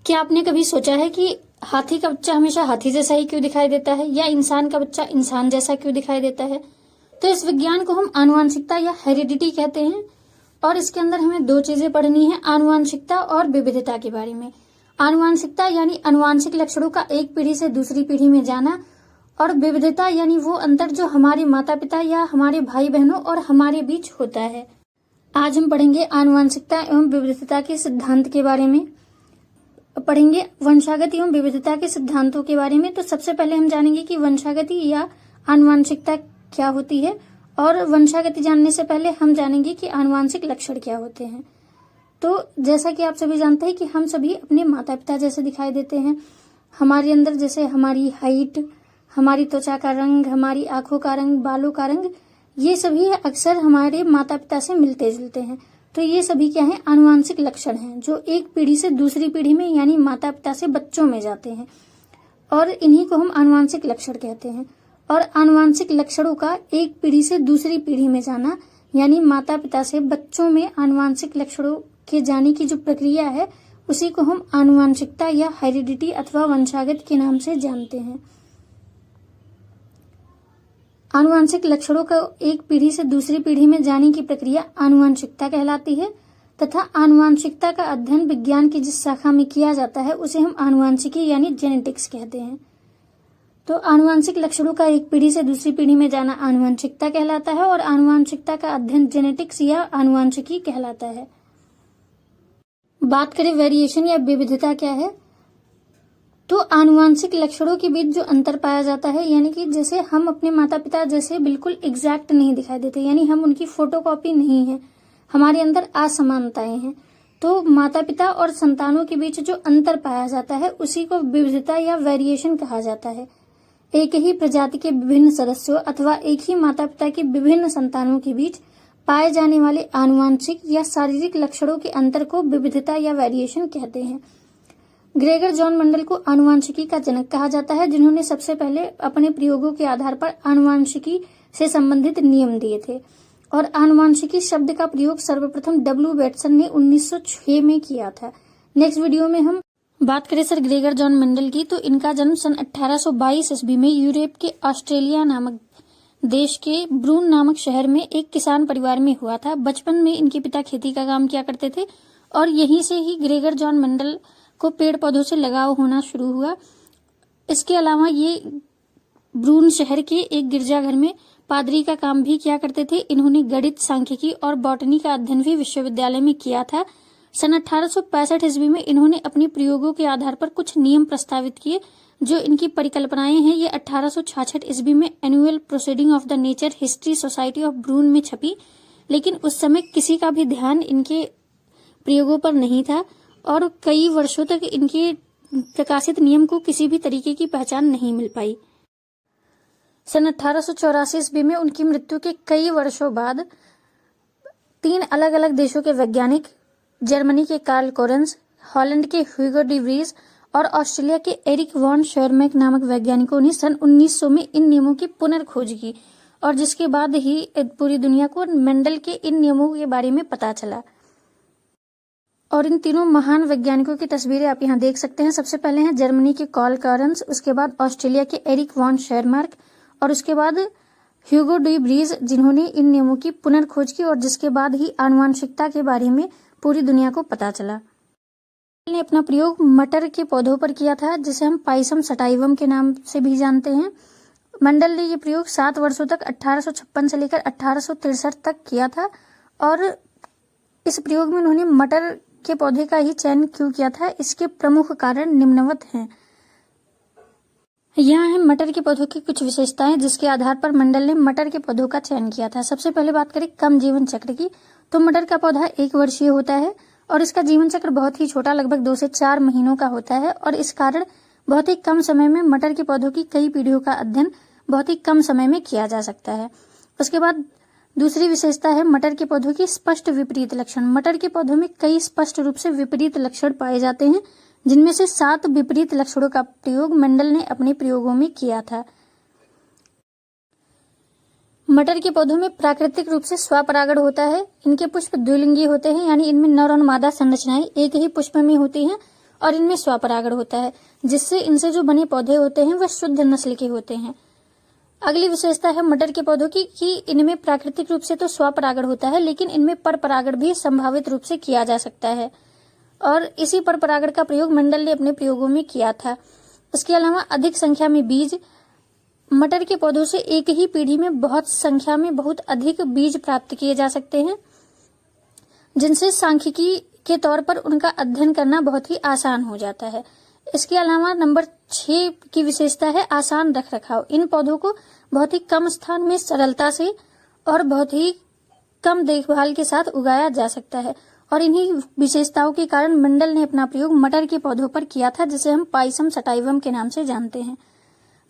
क्या आपने कभी सोचा है कि हाथी का बच्चा हमेशा हाथी जैसा ही क्यों दिखाई देता है, या इंसान का बच्चा इंसान जैसा क्यों दिखाई देता है? तो इस विज्ञान को हम आनुवंशिकता या हेरिडिटी कहते हैं। और इसके अंदर हमें दो चीजें पढ़नी है, आनुवंशिकता और विविधता के बारे में। आनुवंशिकता यानी आनुवंशिक लक्षणों का एक पीढ़ी से दूसरी पीढ़ी में जाना, और विविधता यानी वो अंतर जो हमारे माता पिता या हमारे भाई बहनों और हमारे बीच होता है। आज हम पढ़ेंगे आनुवंशिकता एवं विविधता के सिद्धांत के बारे में, पढ़ेंगे वंशागत एवं विविधता के सिद्धांतों के बारे में। तो सबसे पहले हम जानेंगे कि वंशागति या आनुवंशिकता क्या होती है, और वंशागति जानने से पहले हम जानेंगे कि आनुवंशिक लक्षण क्या होते हैं। तो जैसा कि आप सभी जानते हैं कि हम सभी अपने माता पिता जैसे दिखाई देते हैं। हमारे अंदर जैसे हमारी हाइट, हमारी त्वचा का रंग, हमारी आंखों का रंग, बालों का रंग, ये सभी अक्सर हमारे माता पिता से मिलते जुलते हैं। तो ये सभी क्या है, आनुवंशिक लक्षण हैं जो एक पीढ़ी से दूसरी पीढ़ी में यानी माता पिता से बच्चों में जाते हैं, और इन्हीं को हम आनुवंशिक लक्षण कहते हैं। और आनुवंशिक लक्षणों का एक पीढ़ी से दूसरी पीढ़ी में जाना यानी माता पिता से बच्चों में आनुवंशिक लक्षणों के जाने की जो प्रक्रिया है, उसी को हम आनुवंशिकता या हेरिडिटी अथवा वंशागत के नाम से जानते हैं। आनुवंशिक लक्षणों का एक पीढ़ी से दूसरी पीढ़ी में जाने की प्रक्रिया आनुवंशिकता कहलाती है, तथा आनुवंशिकता का अध्ययन विज्ञान की जिस शाखा में किया जाता है उसे हम आनुवंशिकी यानी जेनेटिक्स कहते हैं। तो आनुवंशिक लक्षणों का एक पीढ़ी से दूसरी पीढ़ी में जाना आनुवंशिकता कहलाता है, और आनुवंशिकता का अध्ययन जेनेटिक्स या आनुवंशिकी कहलाता है। बात करें वेरिएशन या विविधता क्या है, तो आनुवंशिक लक्षणों के बीच जो अंतर पाया जाता है, यानी कि जैसे हम अपने माता पिता जैसे बिल्कुल एग्जैक्ट नहीं दिखाई देते, यानी हम उनकी फोटोकॉपी नहीं है, हमारे अंदर असमानताएं हैं। तो माता पिता और संतानों के बीच जो अंतर पाया जाता है उसी को विविधता या वेरिएशन कहा जाता है। एक ही प्रजाति के विभिन्न सदस्यों अथवा एक ही माता पिता के विभिन्न संतानों के बीच पाए जाने वाले आनुवंशिक या शारीरिक लक्षणों के अंतर को विविधता या वेरिएशन कहते हैं। ग्रेगर जॉन मेंडल को आनुवंशिकी का जनक कहा जाता है, जिन्होंने सबसे पहले अपने प्रयोगों के आधार पर आनुवंशिकी से संबंधित नियम दिए थे। और आनुवंशिकी शब्द का प्रयोग सर्वप्रथम डब्ल्यू बेटसन ने 1906 में किया था। नेक्स्ट वीडियो में हम बात करें सर ग्रेगर जॉन मेंडल की, तो इनका जन्म सन 1822 ईस्वी में यूरोप के ऑस्ट्रेलिया नामक देश के ब्रून नामक शहर में एक किसान परिवार में हुआ था। बचपन में इनके पिता खेती का काम किया करते थे, और यहीं से ही ग्रेगर जॉन मेंडल को पेड़ पौधों से लगाव होना शुरू हुआ। इसके अलावा ये ब्रून शहर के एक गिरजाघर में पादरी का काम भी किया करते थे। इन्होंने गणित, सांख्यिकी और बॉटनी का अध्ययन भी विश्वविद्यालय में किया था। सन 1865 ईस्वी में इन्होंने अपने प्रयोगों के आधार पर कुछ नियम प्रस्तावित किए। जो इनकी परिकल्पनाएं हैं ये 1866 ईस्वी में annual proceeding of the nature history society of Brunn में छपी, लेकिन उस समय किसी का भी ध्यान इनके प्रयोगों पर नहीं था, और कई वर्षों तक इनके प्रकाशित नियम को किसी भी तरीके की पहचान नहीं मिल पाई। सन 1884 ईस्वी में उनकी मृत्यु के कई वर्षों बाद 3 अलग अलग देशों के वैज्ञानिक, जर्मनी के कार्ल कोरेंस, हॉलैंड के ह्यूगो डी व्रीज और ऑस्ट्रेलिया के एरिक वॉन शोरमैक नामक वैज्ञानिकों ने सन 1900 में इन नियमों की पुनर्खोज की, और जिसके बाद ही पूरी दुनिया को मेंडल के इन नियमों के बारे में पता चला। और इन तीनों महान वैज्ञानिकों की तस्वीरें आप यहाँ देख सकते हैं। सबसे पहले हैं जर्मनी के कार्ल कोरेंस, उसके बाद ऑस्ट्रेलिया के एरिक वॉन शोरमैक, और उसके बाद ह्यूगो डी व्रीज, जिन्होंने इन नियमों की पुनर्खोज की, और जिसके बाद ही आनुवंशिकता के बारे में पूरी दुनिया को पता चला। ने अपना प्रयोग मटर के पौधों पर किया था, जिसे हम पाइसम सटाइवम के नाम से भी जानते हैं। मेंडल ने ये प्रयोग 7 वर्षों तक 1856 से लेकर 1863 तक किया था, और इस प्रयोग में उन्होंने मटर के पौधे का ही चयन क्यों किया था, इसके प्रमुख कारण निम्नवत हैं। यहाँ है मटर के पौधों की कुछ विशेषताएं जिसके आधार पर मेंडल ने मटर के पौधों का चयन किया था। सबसे पहले बात करें कम जीवन चक्र की, तो मटर का पौधा 1 वर्षीय होता है, और इसका जीवन चक्र बहुत ही छोटा, लगभग 2 से 4 महीनों का होता है, और इस कारण बहुत ही कम समय में मटर के पौधों की कई पीढ़ियों का अध्ययन बहुत ही कम समय में किया जा सकता है। उसके बाद दूसरी विशेषता है मटर के पौधों की स्पष्ट विपरीत लक्षण। मटर के पौधों में कई स्पष्ट रूप से विपरीत लक्षण पाए जाते हैं, जिनमें से 7 विपरीत लक्षणों का प्रयोग मेंडल ने अपने प्रयोगों में किया था। मटर के पौधों में प्राकृतिक रूप से स्वपरागण होता है। इनके पुष्प द्विलिंगी होते हैं, यानी इनमें नर और मादा संरचनाएं एक ही पुष्प में होती हैं, और इनमें स्वपरागण होता है, जिससे इनसे जो बने पौधे होते हैं वह शुद्ध नस्ल के होते हैं। अगली विशेषता है मटर के पौधों की कि इनमें प्राकृतिक रूप से तो स्वपरागण होता है, लेकिन इनमें परपरागण भी संभावित रूप से किया जा सकता है, और इसी परपरागण का प्रयोग मेंडल ने अपने प्रयोगों में किया था। इसके अलावा अधिक संख्या में बीज, मटर के पौधों से एक ही पीढ़ी में बहुत संख्या में बहुत अधिक बीज प्राप्त किए जा सकते हैं, जिनसे सांख्यिकी के तौर पर उनका अध्ययन करना बहुत ही आसान हो जाता है। इसके अलावा नंबर 6 की विशेषता है आसान रख रखाव। इन पौधों को बहुत ही कम स्थान में सरलता से और बहुत ही कम देखभाल के साथ उगाया जा सकता है, और इन्हीं विशेषताओं के कारण मेंडल ने अपना प्रयोग मटर के पौधों पर किया था, जिसे हम पाइसम सटाइवम के नाम से जानते हैं।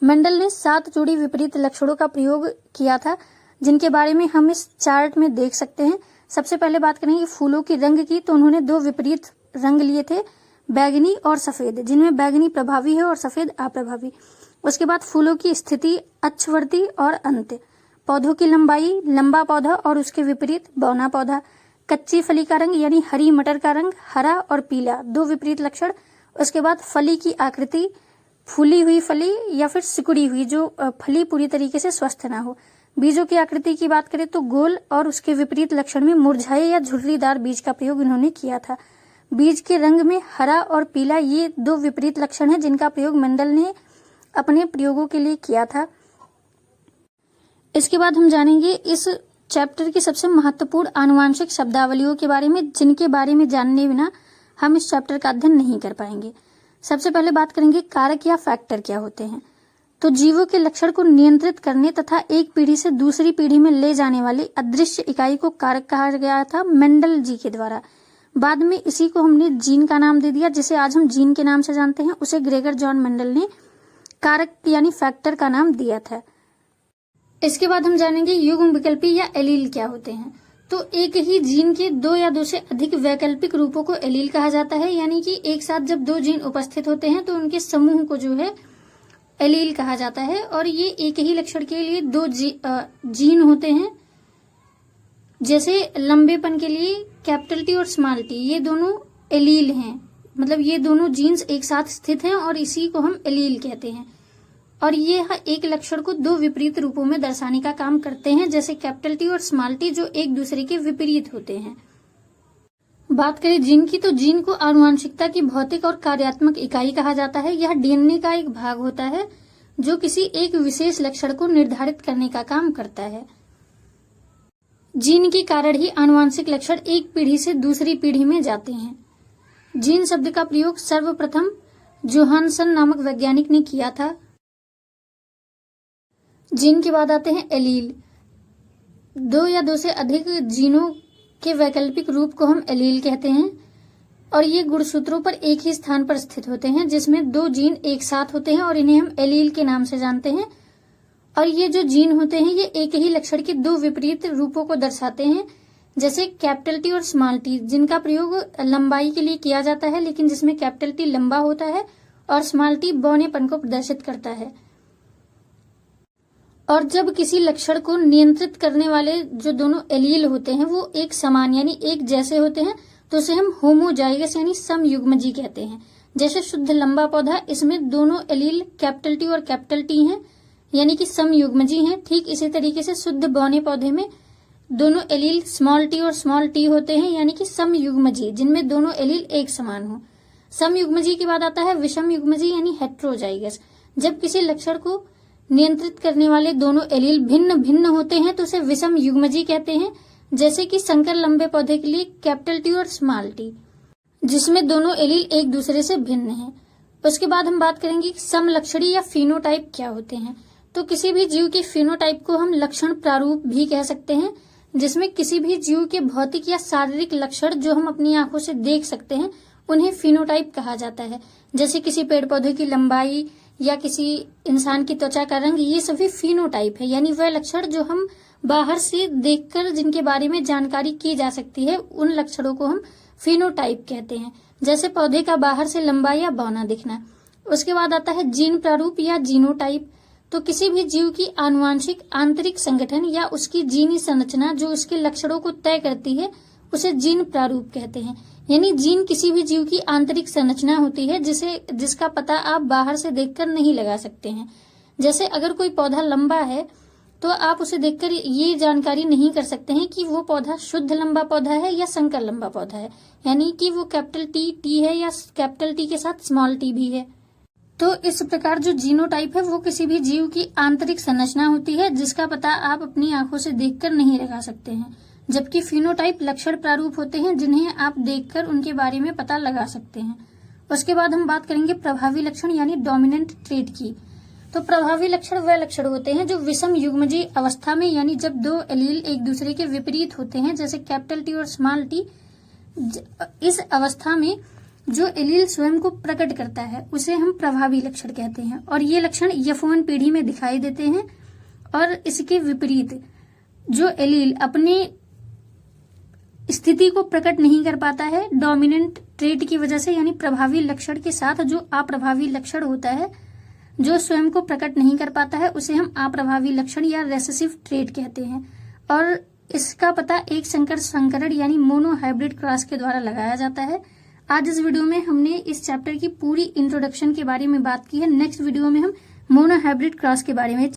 मेंडल ने 7 जोड़ी विपरीत लक्षणों का प्रयोग किया था, जिनके बारे में हम इस चार्ट में देख सकते हैं। सबसे पहले बात करेंगे फूलों की रंग की, तो उन्होंने 2 विपरीत रंग लिए थे, बैगनी और सफेद, जिनमें बैगनी प्रभावी है और सफेद अप्रभावी। उसके बाद फूलों की स्थिति अक्षवर्ती और अंत्य, पौधों की लंबाई, लंबा पौधा और उसके विपरीत बौना पौधा, कच्ची फली का रंग यानी हरी मटर का रंग हरा और पीला, 2 विपरीत लक्षण। उसके बाद फली की आकृति, फूली हुई फली या फिर सिकुड़ी हुई, जो फली पूरी तरीके से स्वस्थ ना हो। बीजों की आकृति की बात करें तो गोल, और उसके विपरीत लक्षण में मुरझाए या झुर्रीदार बीज का प्रयोग इन्होंने किया था। बीज के रंग में हरा और पीला, ये 2 विपरीत लक्षण हैं जिनका प्रयोग मेंडल ने अपने प्रयोगों के लिए किया था। इसके बाद हम जानेंगे इस चैप्टर की सबसे महत्वपूर्ण आनुवांशिक शब्दावलियों के बारे में, जिनके बारे में जानने बिना हम इस चैप्टर का अध्ययन नहीं कर पाएंगे। सबसे पहले बात करेंगे कारक या फैक्टर क्या होते हैं। तो जीवों के लक्षण को नियंत्रित करने तथा एक पीढ़ी से दूसरी पीढ़ी में ले जाने वाली अदृश्य इकाई को कारक कहा गया था मेंडल जी के द्वारा। बाद में इसी को हमने जीन का नाम दे दिया, जिसे आज हम जीन के नाम से जानते हैं, उसे ग्रेगर जॉन मेंडल ने कारक यानी फैक्टर का नाम दिया था। इसके बाद हम जानेंगे युग्म विकल्पी या एलील क्या होते हैं। तो एक ही जीन के 2 या 2 से अधिक वैकल्पिक रूपों को एलील कहा जाता है, यानी कि एक साथ जब 2 जीन उपस्थित होते हैं तो उनके समूह को जो है एलील कहा जाता है, और ये एक ही लक्षण के लिए 2 जीन होते हैं। जैसे लंबेपन के लिए कैपिटल टी और स्मॉल टी, ये दोनों एलील हैं, मतलब ये दोनों जीन्स एक साथ स्थित हैं और इसी को हम एलील कहते हैं। और ये एक लक्षण को 2 विपरीत रूपों में दर्शाने का काम करते हैं, जैसे कैपिटल टी और स्मॉल टी, जो एक दूसरे के विपरीत होते हैं। बात करें जीन की, तो जीन को आनुवांशिकता की भौतिक और कार्यात्मक इकाई कहा जाता है। यह डीएनए का एक भाग होता है जो किसी एक विशेष लक्षण को निर्धारित करने का काम करता है। जीन के कारण ही आनुवांशिक लक्षण एक पीढ़ी से दूसरी पीढ़ी में जाते हैं। जीन शब्द का प्रयोग सर्वप्रथम जोहानसन नामक वैज्ञानिक ने किया था। जीन के बाद आते हैं एलील। 2 या 2 से अधिक जीनों के वैकल्पिक रूप को हम एलील कहते हैं, और ये गुणसूत्रों पर एक ही स्थान पर स्थित होते हैं, जिसमें 2 जीन एक साथ होते हैं और इन्हें हम एलील के नाम से जानते हैं। और ये जो जीन होते हैं ये एक ही लक्षण के 2 विपरीत रूपों को दर्शाते हैं, जैसे कैपिटल टी और स्मॉल टी, जिनका प्रयोग लंबाई के लिए किया जाता है, लेकिन जिसमें कैपिटल टी लंबा होता है और स्मॉल टी बौनेपन को प्रदर्शित करता है। और जब किसी लक्षण को नियंत्रित करने वाले जो दोनों एलील होते हैं वो एक समान यानी एक जैसे होते हैं, तो उसे हम होमोजाइगस यानी समयुग्मजी कहते हैं। जैसे शुद्ध लंबा पौधा, इसमें दोनों एलील कैपिटल टी और कैपिटल टी हैं, यानी कि समयुग्मजी हैं। ठीक इसी तरीके से शुद्ध बौने पौधे में दोनों एलील स्मॉल टी और स्मॉल टी होते हैं, यानी कि समयुग्मजी, जिनमें दोनों एलील एक समान हो। समयुग्मजी के बाद आता है विषम युग्मजी यानी हेट्रोजाइगस। जब किसी लक्षण को नियंत्रित करने वाले दोनों एलील भिन्न भिन्न होते हैं तो उसे विषम युग्मजी कहते हैं। जैसे कि संकर लंबे पौधे के लिए कैपिटल टी और स्मॉल टी, जिसमें दोनों एलील एक दूसरे से भिन्न हैं। उसके बाद हम बात करेंगे समलक्षणी या फिनोटाइप क्या होते हैं। तो किसी भी जीव के फिनोटाइप को हम लक्षण प्रारूप भी कह सकते हैं, जिसमें किसी भी जीव के भौतिक या शारीरिक लक्षण जो हम अपनी आंखों से देख सकते हैं उन्हें फिनोटाइप कहा जाता है। जैसे किसी पेड़ पौधे की लंबाई या किसी इंसान की त्वचा का रंग, ये सभी फिनोटाइप है, यानी वह लक्षण जो हम बाहर से देखकर जिनके बारे में जानकारी की जा सकती है, उन लक्षणों को हम फिनोटाइप कहते हैं। जैसे पौधे का बाहर से लंबा या बौना दिखना। उसके बाद आता है जीन प्रारूप या जीनोटाइप। तो किसी भी जीव की आनुवांशिक आंतरिक संगठन या उसकी जीनी संरचना जो उसके लक्षणों को तय करती है, उसे जीन प्रारूप कहते हैं। यानी जीन किसी भी जीव की आंतरिक संरचना होती है जिसका पता आप बाहर से देखकर नहीं लगा सकते हैं। जैसे अगर कोई पौधा लंबा है तो आप उसे देखकर ये जानकारी नहीं कर सकते हैं कि वो पौधा शुद्ध लंबा पौधा है या संकर लंबा पौधा है, यानी कि वो कैपिटल टी है या कैपिटल टी के साथ स्मॉल टी भी है। तो इस प्रकार जो जीनोटाइप है वो किसी भी जीव की आंतरिक संरचना होती है जिसका पता आप अपनी आंखों से देखकर नहीं लगा सकते हैं, जबकि फिनोटाइप लक्षण प्रारूप होते हैं जिन्हें आप देखकर उनके बारे में पता लगा सकते हैं। उसके बाद हम बात करेंगे प्रभावी लक्षण यानी डोमिनेंट ट्रेट की। तो प्रभावी लक्षण वह लक्षण होते हैं जो विषम युग्मजीय अवस्था में, यानी जब दो एलील एक दूसरे के विपरीत होते हैं, जैसे कैपिटल टी और स्मॉल टी, इस अवस्था में जो एलील स्वयं को प्रकट करता है उसे हम प्रभावी लक्षण कहते हैं। और ये लक्षण यफोन पीढ़ी में दिखाई देते हैं। और इसके विपरीत जो एलील अपनी स्थिति को प्रकट नहीं कर पाता है डोमिनेंट ट्रेट की वजह से, यानी प्रभावी लक्षण के साथ जो अप्रभावी लक्षण होता है जो स्वयं को प्रकट नहीं कर पाता है, उसे हम अप्रभावी लक्षण या रेसेसिव ट्रेट कहते हैं। और इसका पता एक संकरण यानी मोनो हाइब्रिड क्रॉस के द्वारा लगाया जाता है। आज इस वीडियो में हमने इस चैप्टर की पूरी इंट्रोडक्शन के बारे में बात की है। नेक्स्ट वीडियो में हम मोनो हाइब्रिड क्रॉस के बारे में